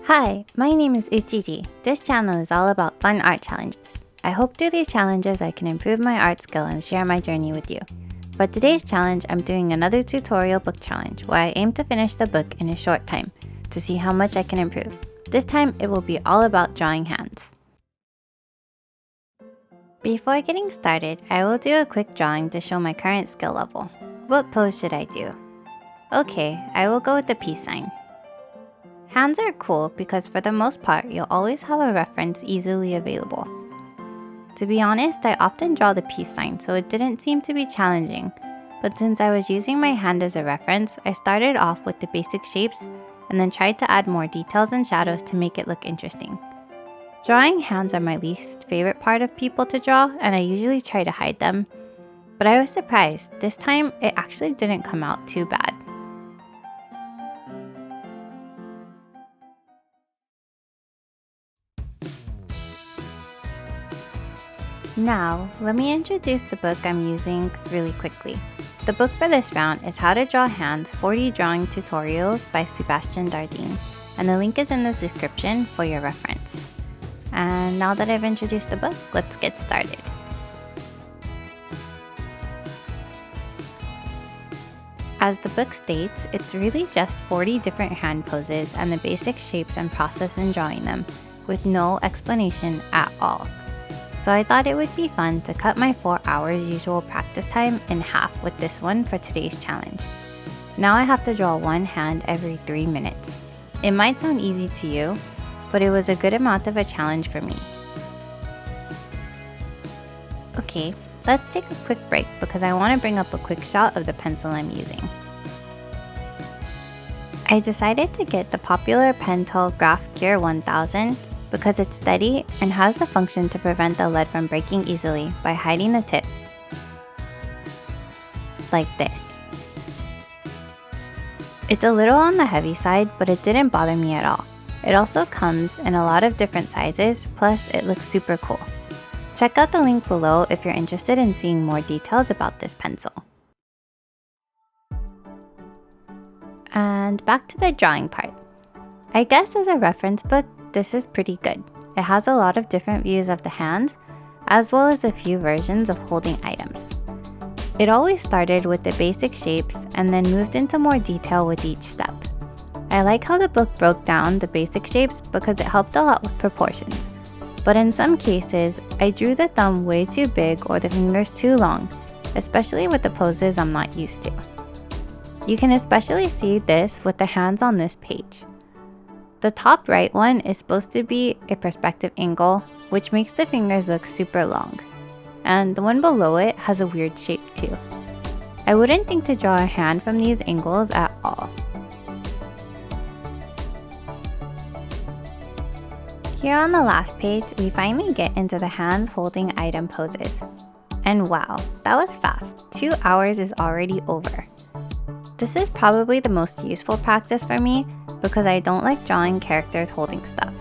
Hi, my name is Uchiji. This channel is all about fun art challenges. I hope through these challenges I can improve my art skill and share my journey with you. For today's challenge, I'm doing another tutorial book challenge where I aim to finish the book in a short time to see how much I can improve. This time, it will be all about drawing hands. Before getting started, I will do a quick drawing to show my current skill level. What pose should I do? Okay, I will go with the peace sign. Hands are cool because for the most part, you'll always have a reference easily available. To be honest, I often draw the peace sign, so it didn't seem to be challenging. But since I was using my hand as a reference, I started off with the basic shapes and then tried to add more details and shadows to make it look interesting. Drawing hands are my least favorite part of people to draw, and I usually try to hide them. But I was surprised. This time, it actually didn't come out too bad. Now, let me introduce the book I'm using really quickly. The book for this round is How to Draw Hands 40 Drawing Tutorials by Sebastian Dardine, and the link is in the description for your reference. And now that I've introduced the book, let's get started. As the book states, it's really just 40 different hand poses and the basic shapes and process in drawing them, with no explanation at all. So I thought it would be fun to cut my 4 hours usual practice time in half with this one for today's challenge. Now I have to draw one hand every 3 minutes. It might sound easy to you, but it was a good amount of a challenge for me. Okay, let's take a quick break because I want to bring up a quick shot of the pencil I'm using. I decided to get the popular Pentel Graphgear 1000 because it's steady and has the function to prevent the lead from breaking easily by hiding the tip, like this. It's a little on the heavy side, but it didn't bother me at all. It also comes in a lot of different sizes, plus it looks super cool. Check out the link below if you're interested in seeing more details about this pencil. And back to the drawing part. I guess as a reference book, this is pretty good. It has a lot of different views of the hands, as well as a few versions of holding items. It always started with the basic shapes and then moved into more detail with each step. I like how the book broke down the basic shapes because it helped a lot with proportions. But in some cases, I drew the thumb way too big or the fingers too long, especially with the poses I'm not used to. You can especially see this with the hands on this page. The top right one is supposed to be a perspective angle, which makes the fingers look super long. And the one below it has a weird shape too. I wouldn't think to draw a hand from these angles at all. Here on the last page, we finally get into the hands holding item poses. And wow, that was fast. 2 hours is already over. This is probably the most useful practice for me because I don't like drawing characters holding stuff.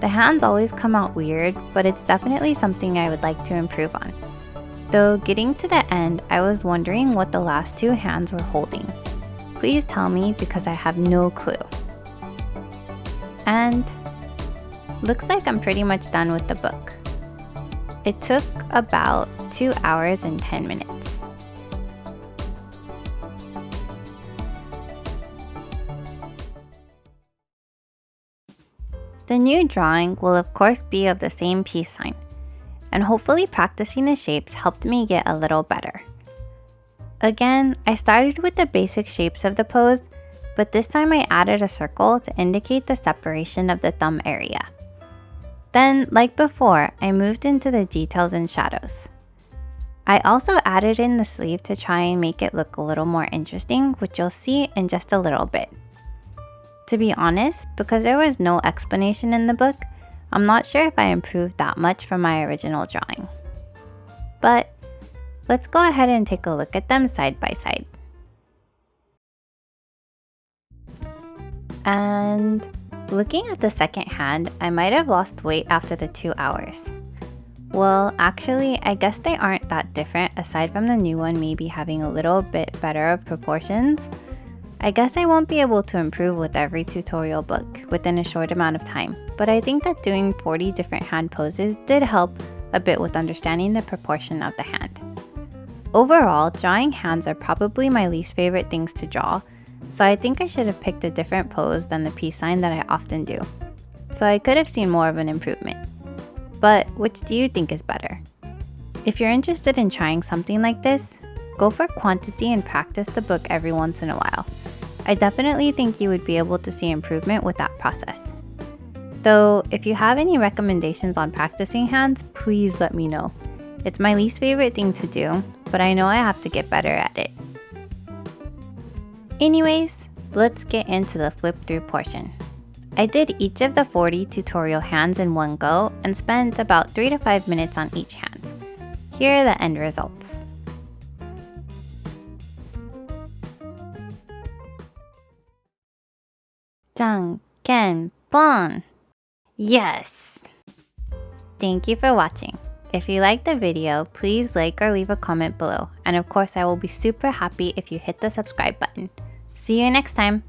The hands always come out weird, but it's definitely something I would like to improve on. Though getting to the end, I was wondering what the last 2 hands were holding. Please tell me because I have no clue. And looks like I'm pretty much done with the book. It took about 2 hours and 10 minutes. The new drawing will of course be of the same peace sign, and hopefully practicing the shapes helped me get a little better. Again, I started with the basic shapes of the pose, but this time I added a circle to indicate the separation of the thumb area. Then, like before, I moved into the details and shadows. I also added in the sleeve to try and make it look a little more interesting, which you'll see in just a little bit. To be honest, because there was no explanation in the book, I'm not sure if I improved that much from my original drawing. But let's go ahead and take a look at them side by side. And looking at the second hand, I might have lost weight after the 2 hours. Well, actually, I guess they aren't that different aside from the new one maybe having a little bit better of proportions. I guess I won't be able to improve with every tutorial book within a short amount of time, but I think that doing 40 different hand poses did help a bit with understanding the proportion of the hand. Overall, drawing hands are probably my least favorite things to draw, so I think I should have picked a different pose than the peace sign that I often do. So I could have seen more of an improvement. But which do you think is better? If you're interested in trying something like this, go for quantity and practice the book every once in a while. I definitely think you would be able to see improvement with that process. Though, if you have any recommendations on practicing hands, please let me know. It's my least favorite thing to do, but I know I have to get better at it. Anyways, let's get into the flip through portion. I did each of the 40 tutorial hands in one go and spent about 3 to 5 minutes on each hand. Here are the end results. 짱!캔!뻔! Yes! Thank you for watching. If you liked the video, please like or leave a comment below. And of course, I will be super happy if you hit the subscribe button. See you next time!